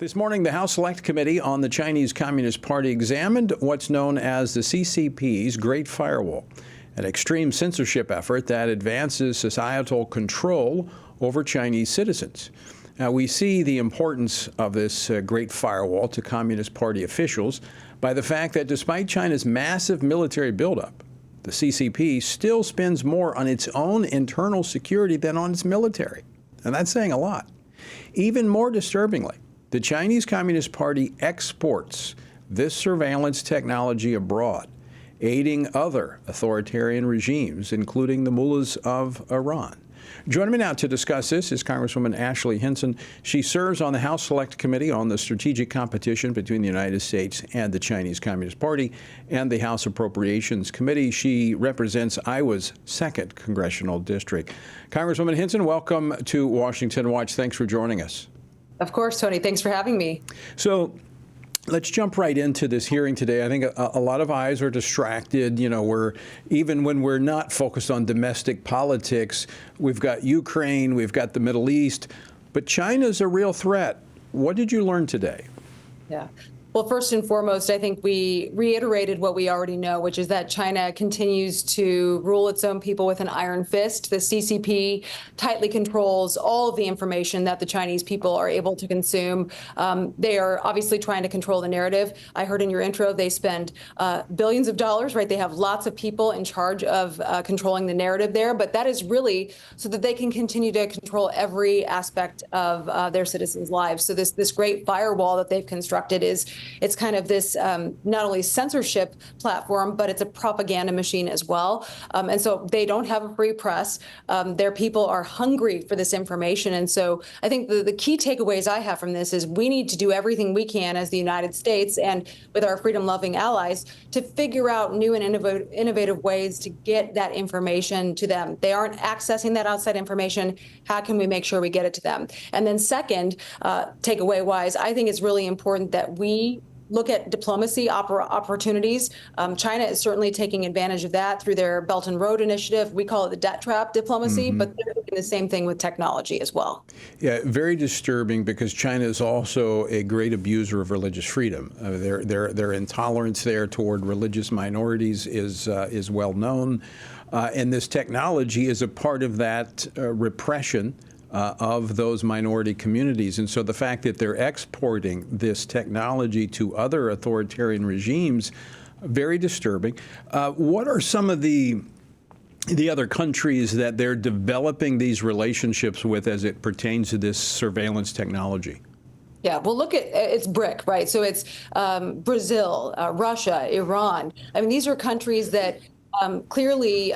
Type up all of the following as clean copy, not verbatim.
This morning, the House Select Committee on the Chinese Communist Party examined what's known as the CCP's Great Firewall, an extreme censorship effort that advances societal control over Chinese citizens. Now, we see the importance of this Great Firewall to Communist Party officials by the fact that despite China's massive military buildup, the CCP still spends more on its own internal security than on its military. And that's saying a lot. Even more disturbingly, the Chinese Communist Party exports this surveillance technology abroad, aiding other authoritarian regimes, including the mullahs of Iran. Joining me now to discuss this is Congresswoman Ashley Hinson. She serves on the House Select Committee on the Strategic Competition between the United States and the Chinese Communist Party and the House Appropriations Committee. She represents Iowa's 2nd Congressional District. Congresswoman Hinson, welcome to Washington Watch. Thanks for joining us. Of course, Tony. Thanks for having me. So let's jump right into this hearing today. I think a lot of eyes are distracted. You know, even when we're not focused on domestic politics, we've got Ukraine, we've got the Middle East, but China's a real threat. What did you learn today? Yeah. Well, first and foremost, I think we reiterated what we already know, which is that China continues to rule its own people with an iron fist. The CCP tightly controls all of the information that the Chinese people are able to consume. They are obviously trying to control the narrative. I heard in your intro they spend billions of dollars, right? They have lots of people in charge of controlling the narrative there, but that is really so that they can continue to control every aspect of their citizens' lives. So this great firewall that they've constructed it's kind of this not only censorship platform, but it's a propaganda machine as well. And so they don't have a free press. Their people are hungry for this information. And so I think the key takeaways I have from this is we need to do everything we can as the United States and with our freedom-loving allies to figure out new and innovative ways to get that information to them. They aren't accessing that outside information. How can we make sure we get it to them? And then second, takeaway-wise, I think it's really important that we look at diplomacy opportunities. China is certainly taking advantage of that through their Belt and Road Initiative. We call it the debt trap diplomacy, but they're doing the same thing with technology as well. Yeah, very disturbing because China is also a great abuser of religious freedom. Their intolerance there toward religious minorities is well known, and this technology is a part of that repression of those minority communities. And so the fact that they're exporting this technology to other authoritarian regimes, very disturbing. What are some of the other countries that they're developing these relationships with as it pertains to this surveillance technology? Yeah, well, look at it's BRIC, right? So it's Brazil, Russia, Iran. I mean, these are countries that clearly,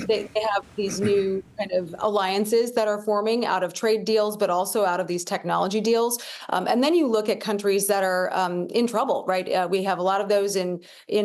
they have these new kind of alliances that are forming out of trade deals, but also out of these technology deals. And then you look at countries that are in trouble, right? We have a lot of those in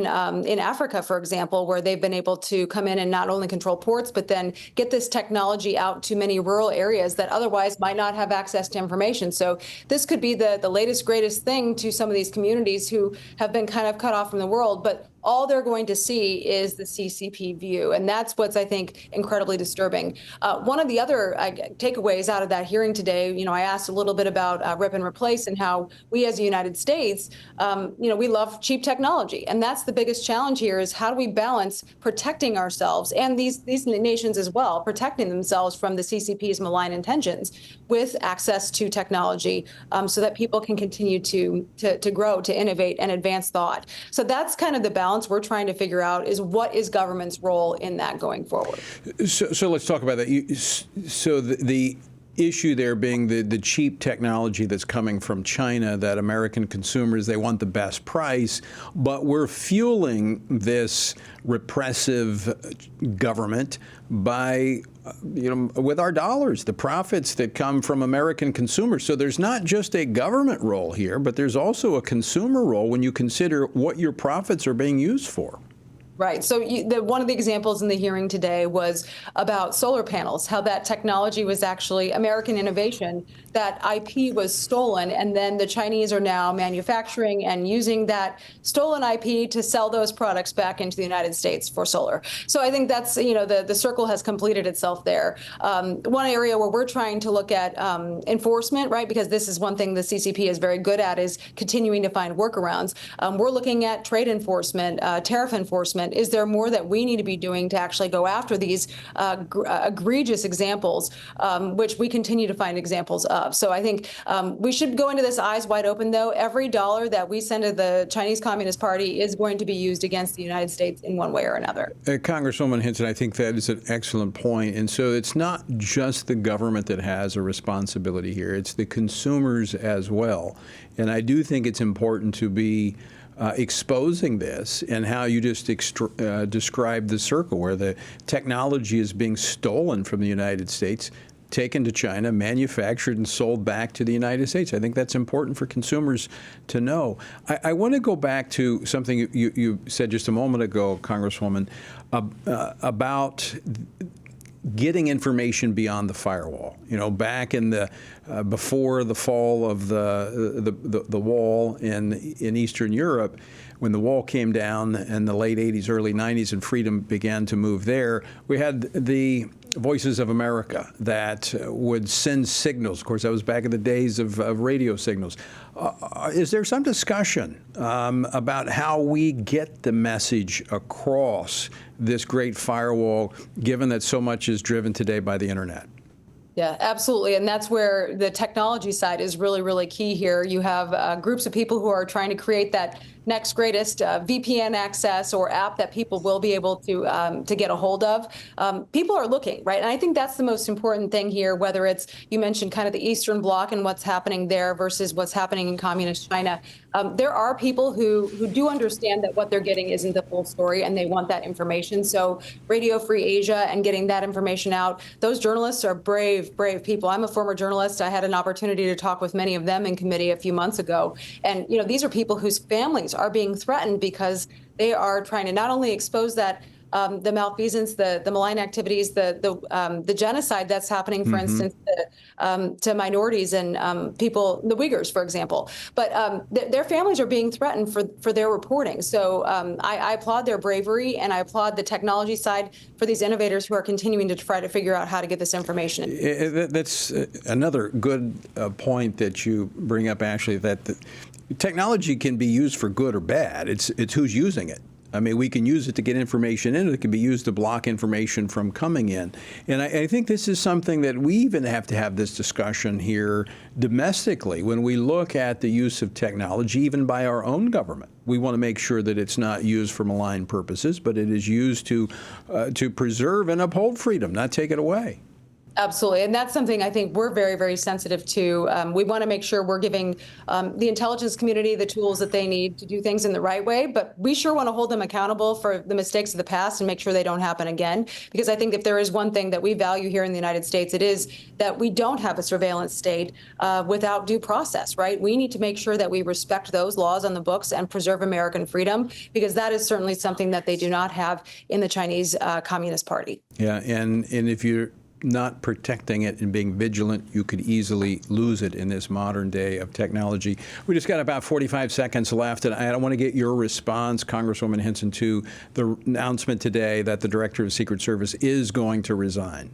Africa, for example, where they've been able to come in and not only control ports, but then get this technology out to many rural areas that otherwise might not have access to information. So this could be the latest, greatest thing to some of these communities who have been kind of cut off from the world. But all they're going to see is the CCP view. And that's what's, I think, incredibly disturbing. One of the other takeaways out of that hearing today, you know, I asked a little bit about rip and replace and how we as the United States, you know, we love cheap technology. And that's the biggest challenge here is how do we balance protecting ourselves and these nations as well, protecting themselves from the CCP's malign intentions with access to technology so that people can continue to grow, to innovate and advance thought. So that's kind of the balance we're trying to figure out is what is government's role in that going forward. So let's talk about that. So the issue there being the cheap technology that's coming from China, that American consumers, they want the best price, but we're fueling this repressive government by, you know, with our dollars, the profits that come from American consumers. So there's not just a government role here, but there's also a consumer role when you consider what your profits are being used for. Right. So one of the examples in the hearing today was about solar panels, how that technology was actually American innovation, that IP was stolen, and then the Chinese are now manufacturing and using that stolen IP to sell those products back into the United States for solar. So I think that's, the circle has completed itself there. One area where we're trying to look at enforcement, right, because this is one thing the CCP is very good at, is continuing to find workarounds. We're looking at trade enforcement, tariff enforcement. Is there more that we need to be doing to actually go after these egregious examples, which we continue to find examples of? So I think we should go into this eyes wide open, though. Every dollar that we send to the Chinese Communist Party is going to be used against the United States in one way or another. Congresswoman Hinson, I think that is an excellent point. And so it's not just the government that has a responsibility here. It's the consumers as well. And I do think it's important to be exposing this, and how you just described the circle where the technology is being stolen from the United States, taken to China, manufactured and sold back to the United States. I think that's important for consumers to know. I want to go back to something you said just a moment ago, Congresswoman, about getting information beyond the firewall. Back in the before the fall of the wall in Eastern Europe, when the wall came down in the late 80s, early 90s, and freedom began to move there, we had the Voices of America that would send signals. Of course, that was back in the days of radio signals. Is there some discussion about how we get the message across this Great Firewall, given that so much is driven today by the internet? Yeah, absolutely. And that's where the technology side is really, really key here. You have groups of people who are trying to create that next greatest VPN access or app that people will be able to get a hold of. People are looking, right? And I think that's the most important thing here, whether it's, you mentioned kind of the Eastern Bloc and what's happening there versus what's happening in communist China. There are people who do understand that what they're getting isn't the full story, and they want that information. So Radio Free Asia and getting that information out, those journalists are brave, brave people. I'm a former journalist. I had an opportunity to talk with many of them in committee a few months ago. And, these are people whose families are being threatened because they are trying to not only expose that the malfeasance, the malign activities, the genocide that's happening, for instance, to minorities and people, the Uyghurs, for example. But their families are being threatened for their reporting. So I applaud their bravery, and I applaud the technology side for these innovators who are continuing to try to figure out how to get this information. That's another good point that you bring up, Ashley, that the technology can be used for good or bad. It's who's using it. I mean, we can use it to get information in. It can be used to block information from coming in. And I think this is something that we even have to have this discussion here domestically. When we look at the use of technology, even by our own government, we want to make sure that it's not used for malign purposes, but it is used to preserve and uphold freedom, not take it away. Absolutely. And that's something I think we're very, very sensitive to. We want to make sure we're giving the intelligence community the tools that they need to do things in the right way. But we sure want to hold them accountable for the mistakes of the past and make sure they don't happen again. Because I think if there is one thing that we value here in the United States, it is that we don't have a surveillance state without due process, right? We need to make sure that we respect those laws on the books and preserve American freedom, because that is certainly something that they do not have in the Chinese Communist Party. Yeah, and if you're not protecting it and being vigilant, you could easily lose it in this modern day of technology. We just got about 45 seconds left, and I want to get your response, Congresswoman Hinson, to the announcement today that the Director of the Secret Service is going to resign.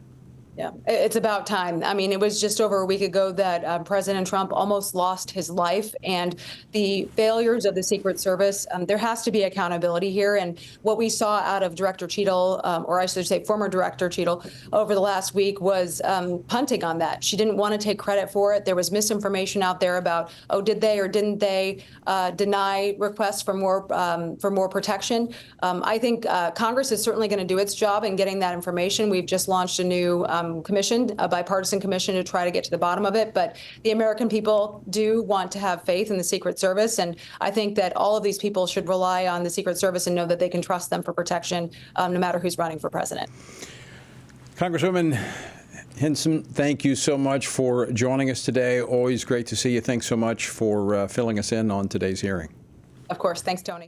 Yeah, it's about time. I mean, it was just over a week ago that President Trump almost lost his life, and the failures of the Secret Service, there has to be accountability here. And what we saw out of Director Cheadle, or I should say former Director Cheadle, over the last week was punting on that. She didn't want to take credit for it. There was misinformation out there about, oh, did they or didn't they deny requests for more protection? I think Congress is certainly going to do its job in getting that information. We've just launched a new commission, a bipartisan commission, to try to get to the bottom of it. But the American people do want to have faith in the Secret Service. And I think that all of these people should rely on the Secret Service and know that they can trust them for protection, no matter who's running for president. Congresswoman Hinson, thank you so much for joining us today. Always great to see you. Thanks so much for filling us in on today's hearing. Of course. Thanks, Tony.